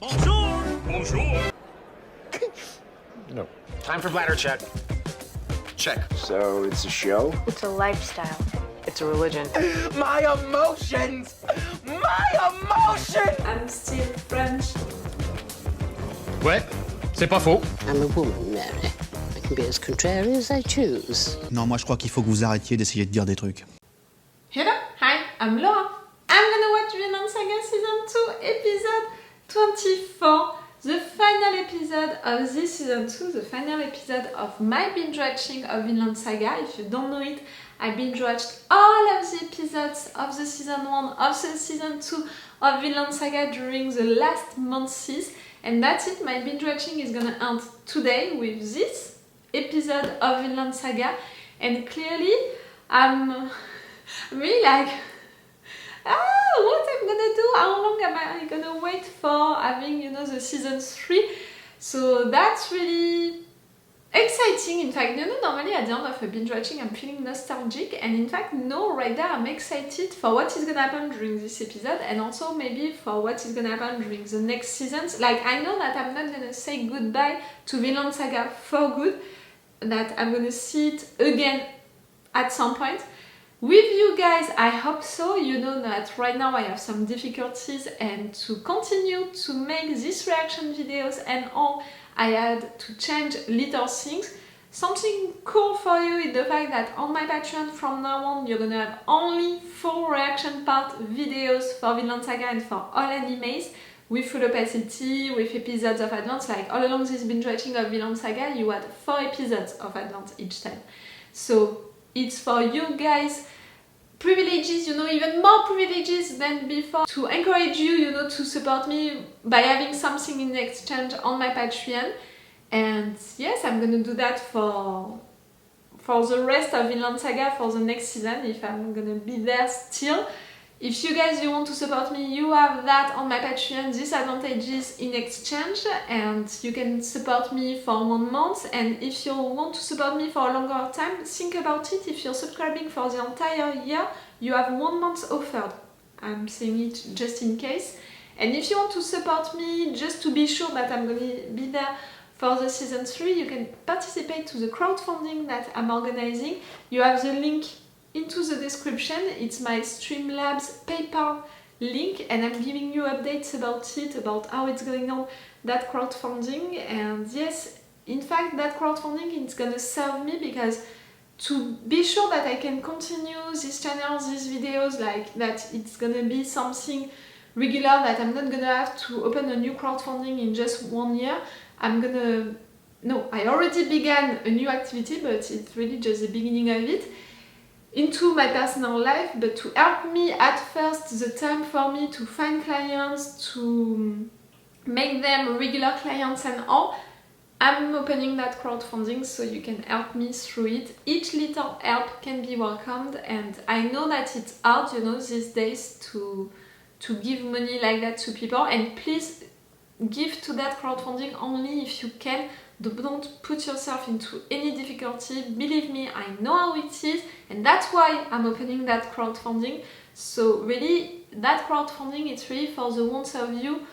Bonjour! Bonjour! No. Time for bladder check. Check. So it's a show? It's a lifestyle. It's a religion. My emotions! My emotions! I'm still French. Ouais, c'est pas faux. I'm a woman, Mary. I can be as contrary as I choose. Non, moi je crois qu'il faut que vous arrêtiez d'essayer de dire des trucs. Hello, hi, I'm Laura. I'm gonna watch Vinland Saga Season 2, Episode 24, the final episode of this Season 2, the final episode of my binge watching of Vinland Saga. If you don't know it, I binge watched all of the episodes of the Season 1, of the Season 2 of Vinland Saga during the last months. And that's it, my binge watching is gonna end today with this episode of Vinland Saga. And clearly, I'm really like, what I'm gonna do? How long am I gonna wait for having, the Season 3? So that's really exciting. In fact, normally at the end of a binge watching I'm feeling nostalgic, and in fact, no, right there I'm excited for what is gonna happen during this episode, and also maybe for what is gonna happen during the next seasons. Like, I know that I'm not gonna say goodbye to Vinland Saga for good, that I'm gonna see it again at some point. With you guys, I hope so. You know that right now I have some difficulties, and to continue to make these reaction videos and all, I had to change little things. Something cool for you is the fact that on my Patreon from now on you're gonna have only full reaction part videos for Vinland Saga and for all animes, with full opacity, with episodes of advance. Like all along this binge watching of Vinland Saga, you had 4 episodes of advance each time. So it's for you guys privileges, even more privileges than before, to encourage you, to support me by having something in exchange on my Patreon. And yes, I'm gonna do that for the rest of Vinland Saga for the next season, if I'm gonna be there still. If you guys want to support me, you have that on my Patreon, these advantages in exchange, and you can support me for 1 month. And if you want to support me for a longer time, think about it. If you're subscribing for the entire year, you have 1 month offered. I'm saying it just in case. And if you want to support me just to be sure that I'm going to be there for the Season 3, you can participate to the crowdfunding that I'm organizing. You have the link into the description. It's my Streamlabs PayPal link, and I'm giving you updates about it, about how it's going on, that crowdfunding. And yes, in fact, that crowdfunding is gonna serve me, because to be sure that I can continue this channel, these videos, like that it's gonna be something regular, that I'm not gonna have to open a new crowdfunding in just 1 year. I already began a new activity, but it's really just the beginning of it, into my personal life. But to help me at first, the time for me to find clients, to make them regular clients and all, I'm opening that crowdfunding so you can help me through it. Each little help can be welcomed, and I know that it's hard, these days to give money like that to people. And please give to that crowdfunding only if you can. Don't put yourself into any difficulty. Believe me, I know how it is, and that's why I'm opening that crowdfunding. So really, that crowdfunding, it's really for the ones of you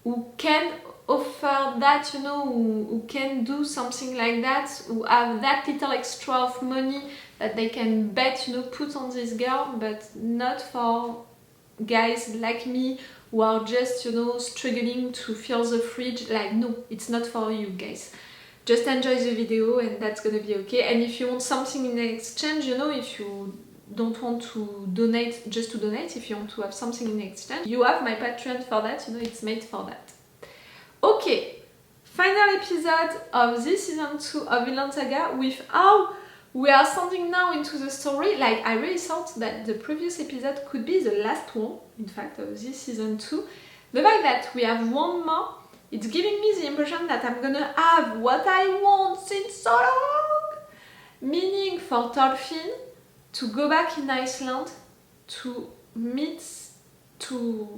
who can offer that, who can do something like that, who have that little extra of money that they can bet, put on this girl, but not for guys like me who are just, struggling to fill the fridge. Like, no, it's not for you guys. Just enjoy the video and that's gonna be okay. And if you want something in exchange, if you don't want to donate just to donate, if you want to have something in exchange, you have my Patreon for that, it's made for that. Okay, final episode of this Season 2 of Vinland Saga, with how we are standing now into the story. Like, I really thought that the previous episode could be the last one, in fact, of this Season 2. The fact that we have 1 more, it's giving me the impression that I'm gonna have what I want since so long! Meaning for Thorfinn to go back in Iceland, to meet, to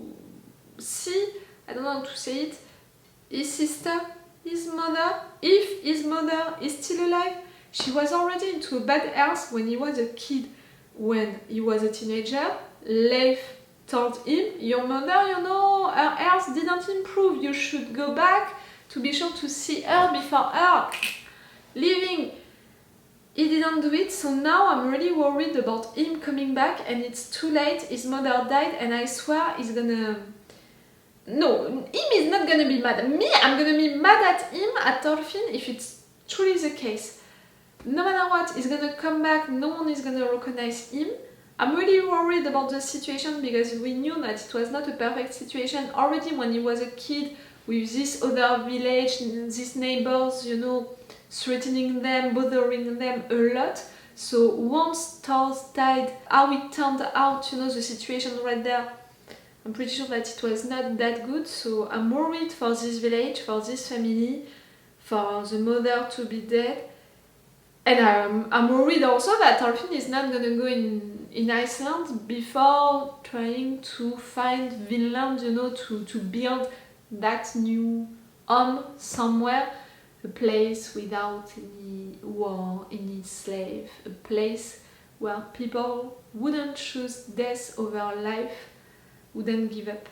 see, I don't know how to say it, his sister, his mother, if his mother is still alive. She was already into a bad health when he was a kid. When he was a teenager, Leif told him, your mother, you know, her health didn't improve. You should go back to be sure to see her before her leaving. He didn't do it, so now I'm really worried about him coming back, and it's too late. His mother died, and I swear he's gonna... No, him is not gonna be mad. Me, I'm gonna be mad at him, at Thorfinn, if it's truly the case. No matter what, he's gonna come back, no one is gonna recognize him. I'm really worried about the situation because we knew that it was not a perfect situation already when he was a kid, with this other village, these neighbors, you know, threatening them, bothering them a lot. So once Thors died, how it turned out, you know, the situation right there, I'm pretty sure that it was not that good. So I'm worried for this village, for this family, for the mother to be dead. And I'm worried also that Thorfinn is not gonna go in Iceland before trying to find Vinland, you know, to build that new home somewhere. A place without any war, any slave, a place where people wouldn't choose death over life, wouldn't give up.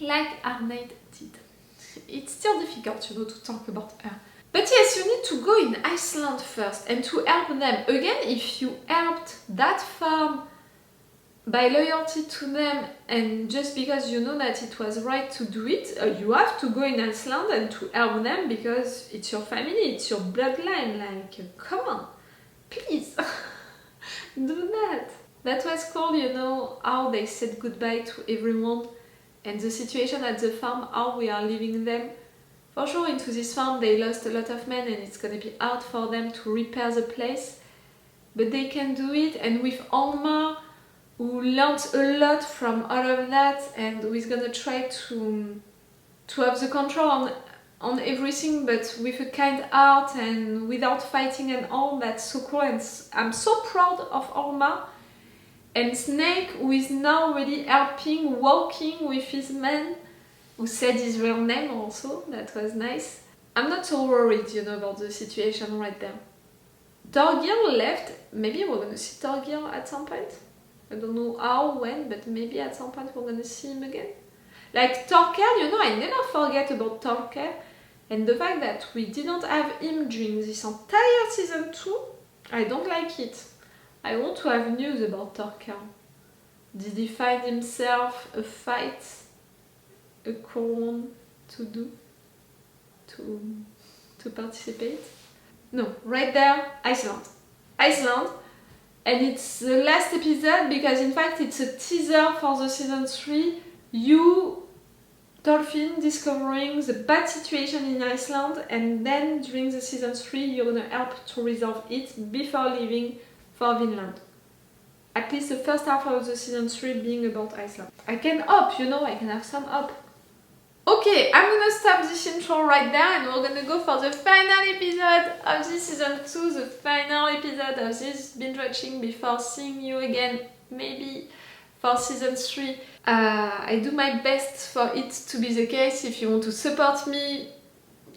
Like Arnheid did. It's still difficult, you know, to talk about her. But yes, you need to go in Iceland first and to help them. Again, if you helped that farm by loyalty to them and just because you know that it was right to do it, you have to go in Iceland and to help them because it's your family, it's your bloodline. Like, come on, please, do that. That was cool, you know, how they said goodbye to everyone and the situation at the farm, how we are leaving them. For sure, into this farm they lost a lot of men and it's gonna be hard for them to repair the place, but they can do it. And with Olmar, who learned a lot from all of that and who is gonna try to have the control on everything, but with a kind heart and without fighting and all. That's so cool, and I'm so proud of Olmar. And Snake, who is now really helping, walking with his man, who said his real name also, that was nice. I'm not so worried, you know, about the situation right there. Thorgil left, maybe we're gonna see Thorgil at some point. I don't know how, when, but maybe at some point we're gonna see him again. Like thorkell, you know, I never forget about thorkell, and the fact that we didn't have him during this entire season 2, I don't like it. I want to have news about thorkell. Did he find himself a fight, a crown to do, to participate? No, right there, Iceland. Iceland. And it's the last episode because in fact it's a teaser for the season 3. You, Thorfinn, discovering the bad situation in Iceland, and then during the season 3 you're gonna help to resolve it before leaving for Vinland. At least the first half of the season 3 being about Iceland. I can hope, you know, I can have some hope. Okay, I'm gonna stop this intro right there and we're gonna go for the final episode of this season 2, the final episode of this binge watching before seeing you again, maybe for season 3. I do my best for it to be the case. If you want to support me,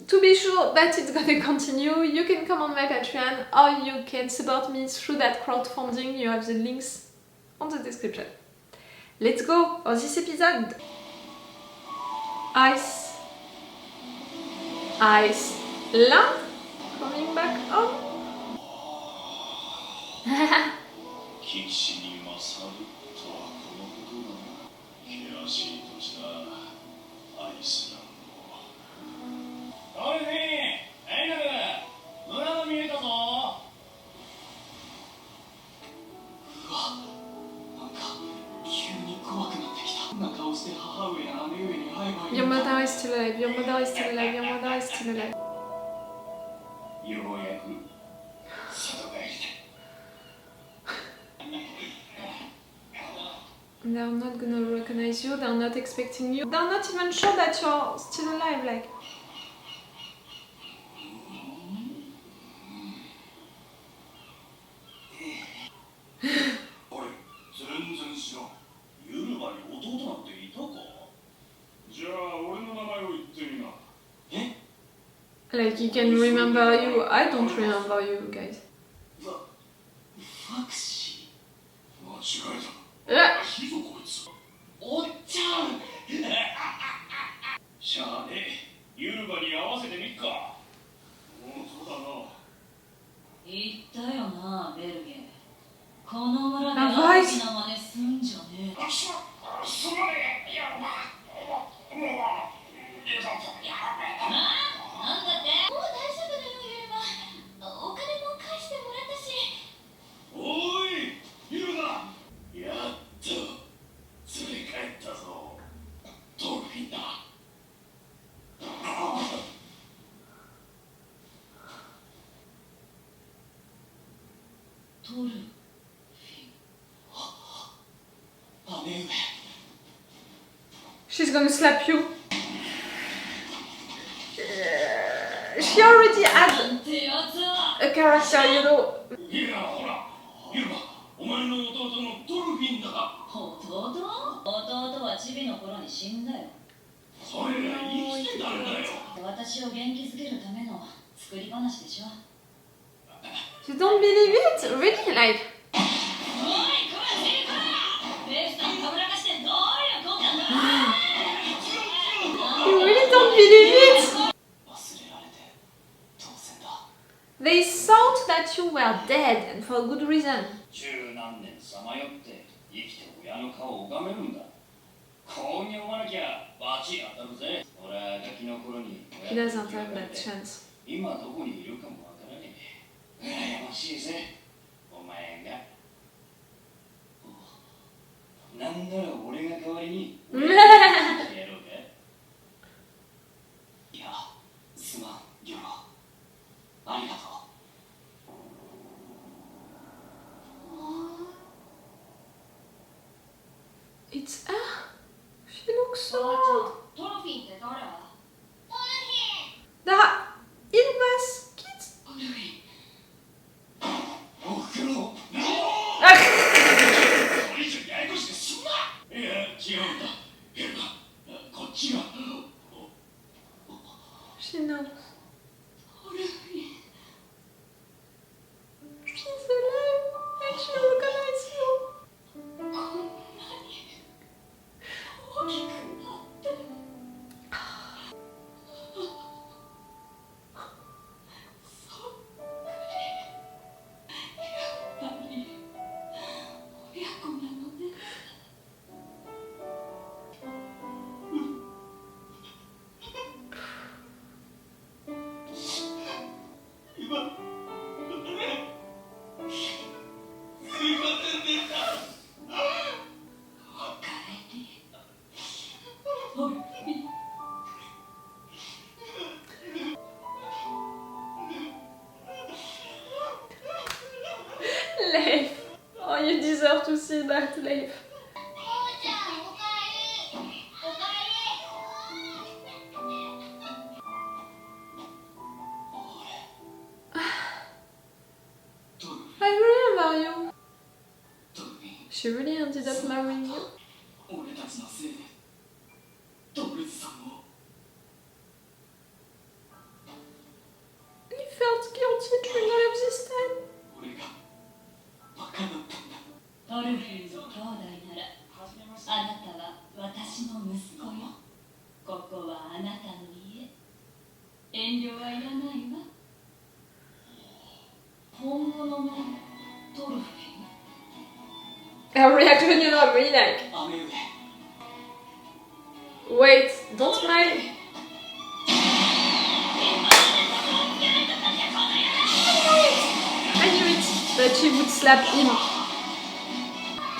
to be sure that it's gonna continue, you can come on my Patreon or you can support me through that crowdfunding. You have the links on the description. Let's go for this episode. Iceland, coming back home. Your mother is still alive, your mother is still alive, your mother is still alive. They're not gonna recognize you, they're not expecting you. They're not even sure that you're still alive, like. Like he can remember you. I don't remember you guys. おっちゃんしゃあねユルバに合わせてみっか。そうだな。言ったよな、ベルゲ。この村で La 大 voice. きな真似すんじゃねえ。すまねえ。いや、まあ、なんだって？もう大丈夫だよ、ユルバ。お金も返してもらったし。おい、ユルバ。やっと連れ帰ったぞ。トルフィンだ。トル。姉上。She's gonna slap you. She already had なんてやつは。 a character, you know. いや、ほら、ユルバ、お前の弟のトルフィンだ。弟はチビの頃に死んだよ。それが生きてたんだよ。私を元気づけるための作り話でしょ。 You don't believe it? Really? Like, おい、こら、セリコラ。ベースさんたぶらかしてどういうことなんだ。 you really don't believe it? 忘れられて当然だ。 They thought that you were dead, and for good reason. 十何年さまよって生きて親の顔を拝めるんだ。こうに思わなきゃバチ当たるぜ。俺はガキの頃に He doesn't have that chance. 今どこにいるかもわからねえ。羨ましいぜ、お前が。なんなら俺が代わりにやろうか。いや、すまん、ユロ。ありがとう。It's her. She looks so おば old. ちゃん、トロフィンって誰？ That Ilva's kids. トロフィン。おふくろ。これ以上ややこしくすんな。いや、違うんだ。ヘルバ、こっちが。She knows. トロフィン。 She's alive, and she recognizes you. こんなに大きくなって。そっくり。やっぱり親子なのね。今、すいませんでした。おかえり。トロフィン。 Leif. Oh, you deserve to see that, Leif. トルフィン、 I remember you. トルフィン。 She really ended up marrying you. 俺たちのせいでドルズさんを。 You felt guilty during all of this time. 俺がバカだったんだ。トルフィンの兄弟ならあなたは私の息子よ。ここはあなたの家。遠慮はいらないわ。本物のトルフィン。 Her reaction, you know, really like. 姉上。 Wait, don't smile. I knew it, that she would slap him.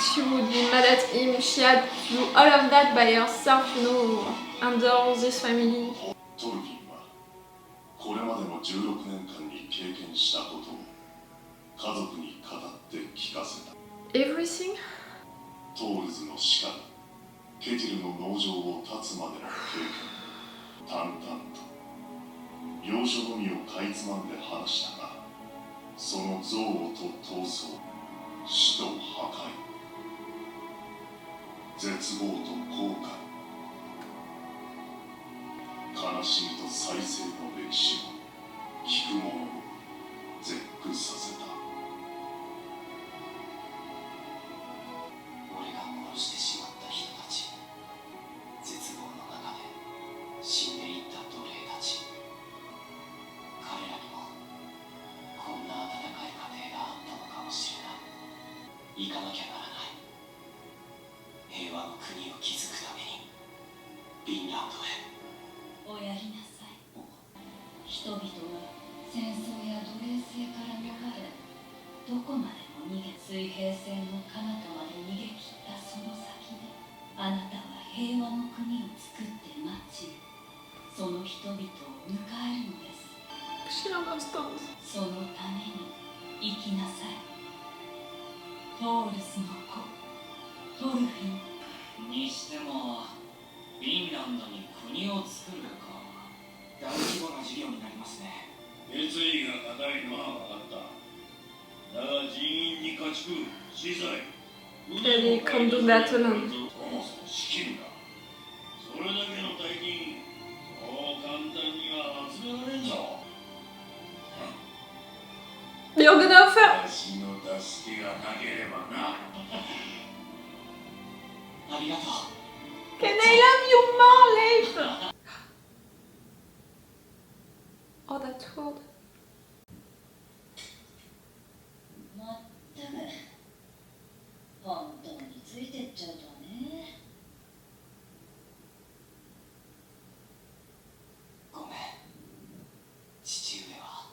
She would be mad at him. She had to do all of that by herself, you know, under this family. トルフィンはこれまでの16年間に経験したことを家族に語って聞かせた。 Everything? トールズの死からケティルの農場を断つまでの経験、淡々と要所のみをかいつまんで話したが、その憎悪と闘争、死と破壊、絶望と後悔、悲しみと再生の歴史を聞く者を絶句させた。俺が殺してしまった人たち。行かなきゃならない。平和の国を築くためにフィンランドへ。おやりなさい。人々は戦争や奴隷制から逃れ、どこまでも逃げ、水平線の彼方まで逃げ切ったその先で、あなたは平和の国を作って待ち、その人々を迎えるのです。そのために生きなさい。トールスの子、トルフィン。にしてもフィンランドに国を作るか。大規模な事業になりますね。決意が固いのは分かった。だが人員に家畜、資材、Ele come do gato lá. そもそも資金だ。それだけの大金、そう簡単には集められんぞ。You're gonna offer. 私の助けがなければな。ありがとう。Can I love you more, Leif? Oh, that's cold. まったく本当についてっちゃうとはね。ごめん。父上は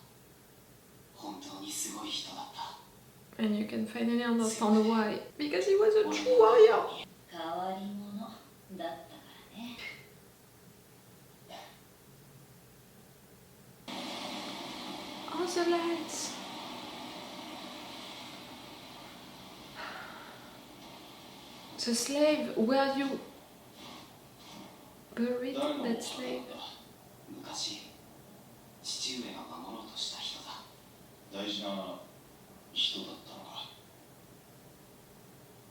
本当にすごい人だった。And you can finally understand why. Because he was a true warrior. 変わり者だったからね。Oh, the lights. The slave, were you buried that slave? 昔、父上が守ろうとした人だ。大事な人だったのか。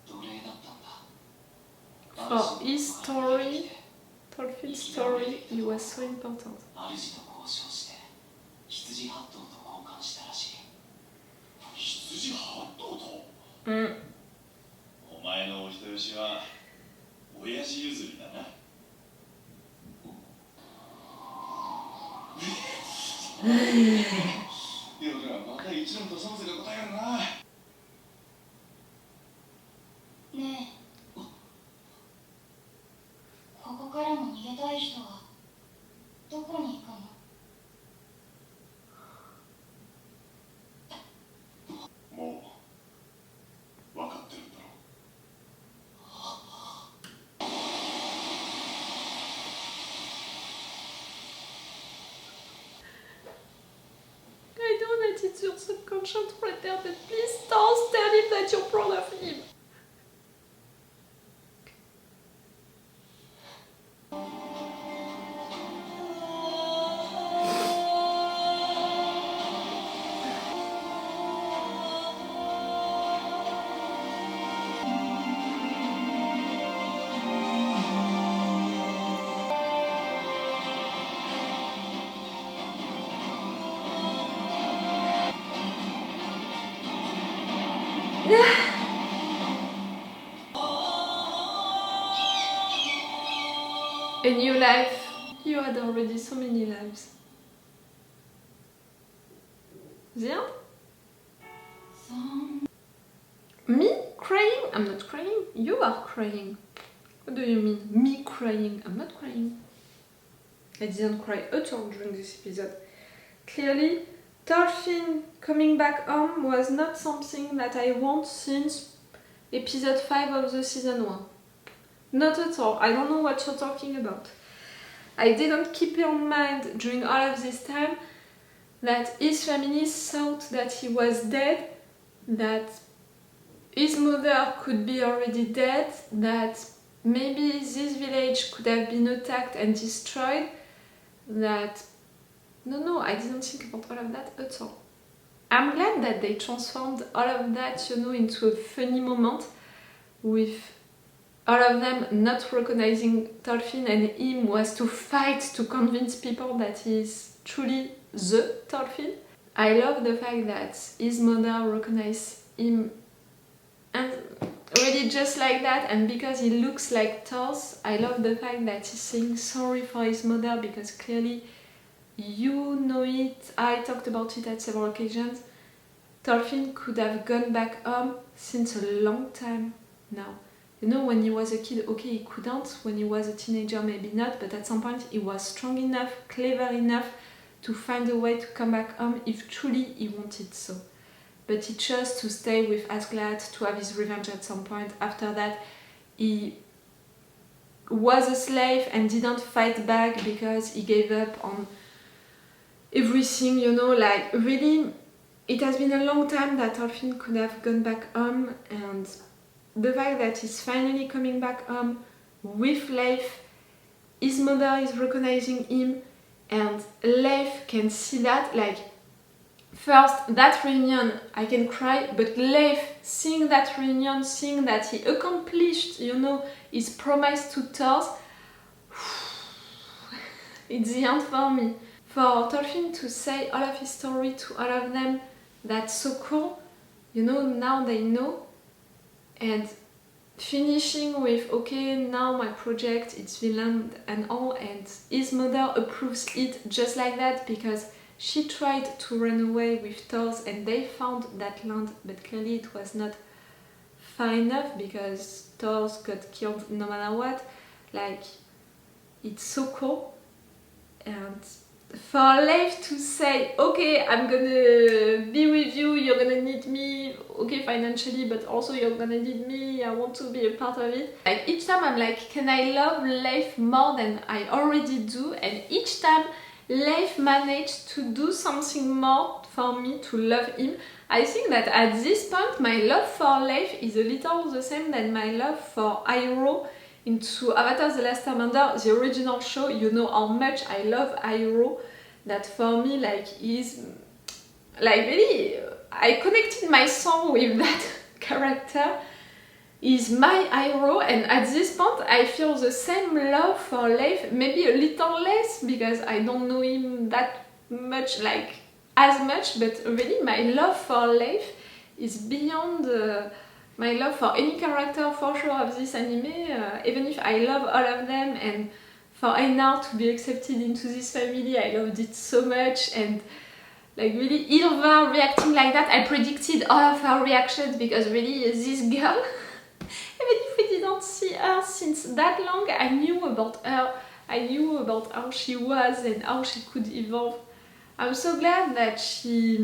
奴隷だったんだ。 For his story, Thorfinn's story, he was so important. 主と交渉して羊8頭と交換したらしい。羊8頭と？お前のお人よしは親父譲りだな。いやだからまた一論とそのせが答えるな。ねえ、ここからも逃げたい人はどこに行くの？もう分かってるんだろう。I know that it's your subconscious right there, but please don't tell him that you're proud of him. A new life. You had already so many lives. The end? Me crying? I'm not crying. You are crying. What do you mean? Me crying? I'm not crying. I didn't cry at all during this episode. Clearly, Thorfinn coming back home was not something that I want since episode 5 of the season 1. Not at all. I don't know what you're talking about. I didn't keep in mind during all of this time that his family thought that he was dead, that his mother could be already dead, that maybe this village could have been attacked and destroyed, that... No, I didn't think about all of that at all. I'm glad that they transformed all of that, into a funny moment with all of them not recognizing Thorfinn, and him was to fight to convince people that he is truly the Thorfinn. I love the fact that his mother recognized him and really just like that, and because he looks like Thors, I love the fact that he's saying sorry for his mother, because clearly you know it, I talked about it at several occasions. Thorfinn could have gone back home since a long time now. You know, when he was a kid, okay, he couldn't. When he was a teenager, maybe not. But at some point, he was strong enough, clever enough to find a way to come back home if truly he wanted so. But he chose to stay with Askeladd to have his revenge at some point. After that, he was a slave and didn't fight back because he gave up on everything, you know, like really, it has been a long time that Thorfinn could have gone back home, and the fact that he's finally coming back home with Leif, his mother is recognizing him, and Leif can see that, like, first, that reunion, I can cry, but Leif, seeing that reunion, seeing that he accomplished, you know, his promise to Thors, it's the end for me. For Thorfinn to say all of his story to all of them, that's so cool, you know, now they know. And finishing with, okay, now my project, it's Vinland and all, and his mother approves it just like that, because she tried to run away with Thors and they found that land, but clearly it was not far enough because Thors got killed no matter what. Like, it's so cool. And for Leif to say, okay, I'm gonna be with you, you're gonna need me, okay, financially, but also you're gonna need me, I want to be a part of it. Like, each time I'm like, can I love Leif more than I already do? And each time Leif managed to do something more for me to love him. I think that at this point my love for Leif is a little the same than my love for Iroh into Avatar: The Last Airbender, the original show. You know how much I love Iroh, that for me, like, he's like really, I connected my soul with that character. He's my Iroh, and at this point I feel the same love for Leif, maybe a little less because I don't know him that much, like as much, but really my love for Leif is beyond my love for any character for sure of this anime, even if I love all of them. And for Einar to be accepted into this family, I loved it so much. And like really, Ilva reacting like that, I predicted all of her reactions because really this girl, even if we didn't see her since that long, I knew about her, I knew about how she was and how she could evolve. I'm so glad that she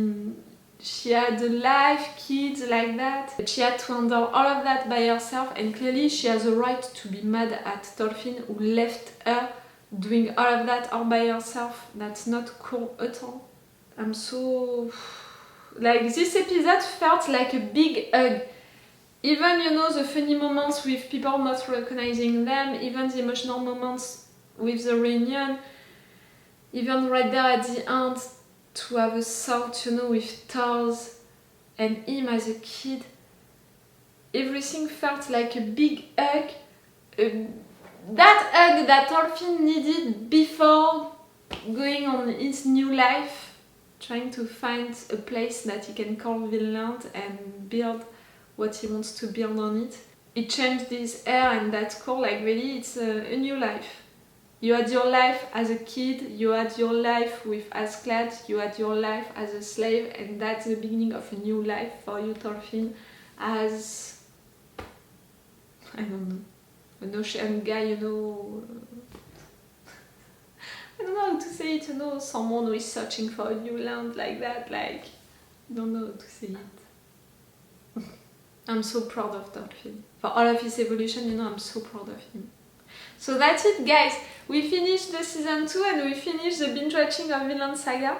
had a life, kids like that. But she had to handle all of that by herself, and clearly she has a right to be mad at Thorfinn who left her doing all of that all by herself. That's not cool at all. I'm so... like, this episode felt like a big hug. Even, you know, the funny moments with people not recognizing them, even the emotional moments with the reunion, even right there at the end, to have a thought, you know, with Thors and him as a kid, everything felt like a big hug. That hug that Thorfinn needed before going on his new life, trying to find a place that he can call Vinland and build what he wants to build on it. He changed his hair, and that's cool, like really it's a new life. You had your life as a kid, you had your life with Askeladd, you had your life as a slave, and that's the beginning of a new life for you, Thorfinn, as, I don't know, an ocean guy, you know, I don't know how to say it, you know, someone who is searching for a new land like that, like, I don't know how to say it. I'm so proud of Thorfinn. For all of his evolution, you know, I'm so proud of him. So that's it, guys. We finished the season 2 and we finished the binge watching of Vinland Saga.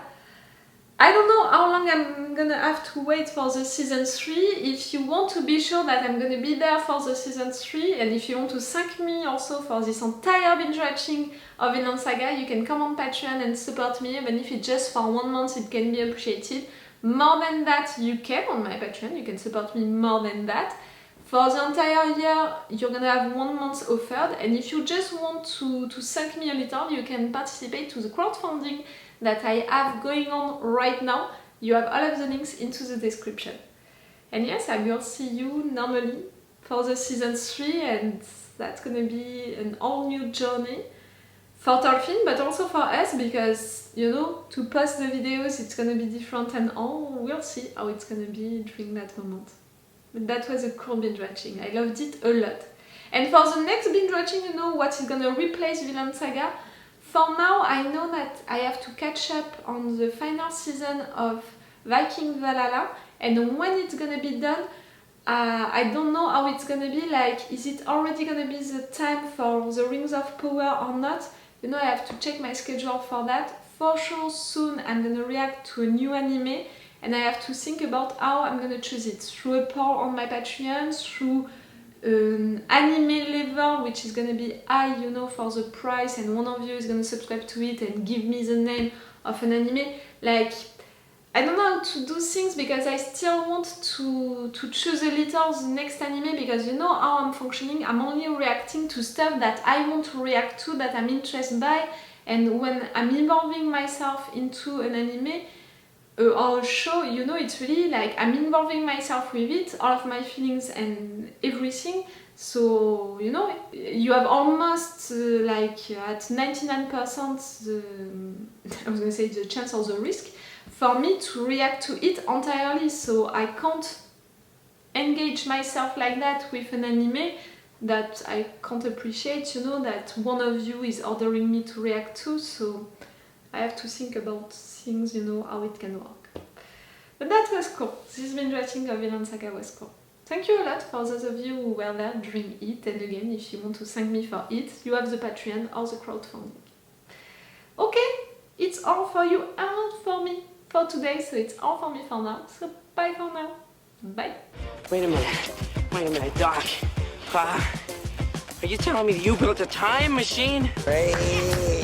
I don't know how long I'm gonna have to wait for the season 3. If you want to be sure that I'm gonna be there for the season 3, and if you want to thank me also for this entire binge watching of Vinland Saga, you can come on Patreon and support me, even if it's just for 1 month, it can be appreciated. More than that, you can on my Patreon, you can support me more than that. For the entire year, you're gonna have 1 month offered, and if you just want to thank me a little, you can participate to the crowdfunding that I have going on right now. You have all of the links into the description. And yes, I will see you normally for the season 3, and that's gonna be an all new journey. for Thorfinn, but also for us, because, you know, to post the videos it's gonna be different and all. We'll see how it's gonna be during that moment. But that was a cool binge watching. I loved it a lot. And for the next binge watching, you know, what is gonna replace Vinland Saga? For now, I know that I have to catch up on the final season of Viking Valhalla, and when it's gonna be done, I don't know how it's gonna be. Like, is it already gonna be the time for the Rings of Power or not? You know, I have to check my schedule for that. For sure, soon I'm gonna react to a new anime, and I have to think about how I'm gonna choose it. Through a poll on my Patreon, through anime level, which is gonna be high, you know, for the price, and one of you is gonna subscribe to it and give me the name of an anime. Like, I don't know how to do things, because I still want to choose a little the next anime, because you know how I'm functioning. I'm only reacting to stuff that I want to react to, that I'm interested by, and when I'm involving myself into an anime or a show, you know, it's really like I'm involving myself with it, all of my feelings and everything. So, you know, you have almost like at 99% I was gonna say the chance or the risk for me to react to it entirely. So I can't engage myself like that with an anime that I can't appreciate, you know, that one of you is ordering me to react to. So I have to think about things, you know, how it can work. But that was cool. This binge watching of Vinland Saga was cool. Thank you a lot for those of you who were there during it, and again, if you want to thank me for it, you have the Patreon or the crowdfunding. Okay, it's all for you and for me for today, so it's all for me for now. So bye for now. Bye. Wait a minute, Doc. Are you telling me you built a time machine? Hey.